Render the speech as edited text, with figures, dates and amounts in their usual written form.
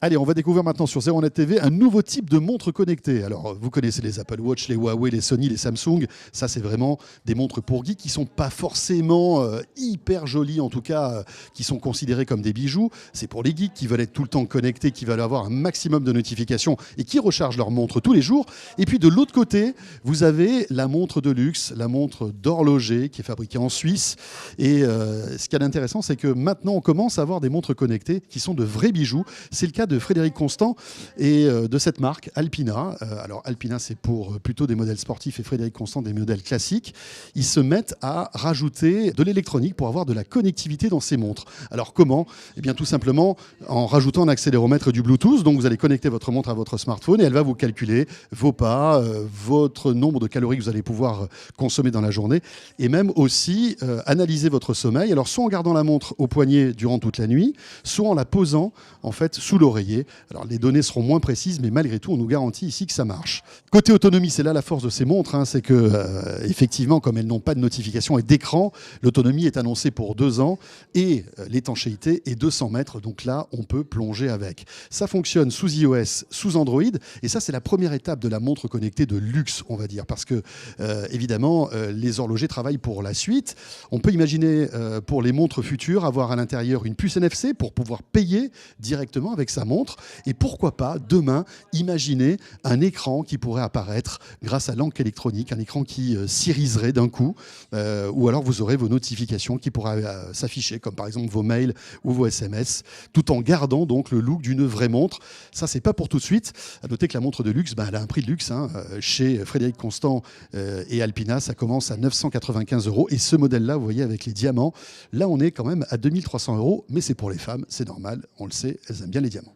Allez, on va découvrir maintenant sur 01net TV un nouveau type de montre connectée. Alors, vous connaissez les Apple Watch, les Huawei, les Sony, les Samsung. Ça, c'est vraiment des montres pour geeks qui sont pas forcément hyper jolies, en tout cas, qui sont considérées comme des bijoux. C'est pour les geeks qui veulent être tout le temps connectés, qui veulent avoir un maximum de notifications et qui rechargent leur montre tous les jours. Et puis, de l'autre côté, vous avez la montre de luxe, la montre d'horloger qui est fabriquée en Suisse. Et ce qui est intéressant, c'est que maintenant, on commence à avoir des montres connectées qui sont de vrais bijoux. C'est le cas de Frédéric Constant et de cette marque Alpina. Alors Alpina, c'est pour plutôt des modèles sportifs et Frédéric Constant des modèles classiques. Ils se mettent à rajouter de l'électronique pour avoir de la connectivité dans ces montres. Alors comment? Eh bien tout simplement en rajoutant un accéléromètre et du Bluetooth. Donc vous allez connecter votre montre à votre smartphone et elle va vous calculer vos pas, votre nombre de calories que vous allez pouvoir consommer dans la journée et même aussi analyser votre sommeil. Alors soit en gardant la montre au poignet durant toute la nuit, soit en la posant en fait sous l'oreiller. Alors les données seront moins précises, mais malgré tout, on nous garantit ici que ça marche. Côté autonomie, c'est là la force de ces montres, hein, c'est que effectivement, comme elles n'ont pas de notification et d'écran, l'autonomie est annoncée pour 2 ans et l'étanchéité est 200 mètres. Donc là, on peut plonger avec. Ça fonctionne sous iOS, sous Android, et ça, c'est la première étape de la montre connectée de luxe, on va dire, parce que évidemment, les horlogers travaillent pour la suite. On peut imaginer pour les montres futures avoir à l'intérieur une puce NFC pour pouvoir payer directement avec sa montre. Et pourquoi pas, demain, imaginer un écran qui pourrait apparaître grâce à l'encre électronique, un écran qui s'iriserait d'un coup, ou alors vous aurez vos notifications qui pourraient s'afficher, comme par exemple vos mails ou vos SMS, tout en gardant donc le look d'une vraie montre. Ça, c'est pas pour tout de suite. À noter que la montre de luxe, elle a un prix de luxe. Hein. Chez Frédéric Constant et Alpina, ça commence à 995 €. Et ce modèle-là, vous voyez, avec les diamants, là, on est quand même à 2300 €. Mais c'est pour les femmes, c'est normal, on le sait, elles aiment bien les diamants.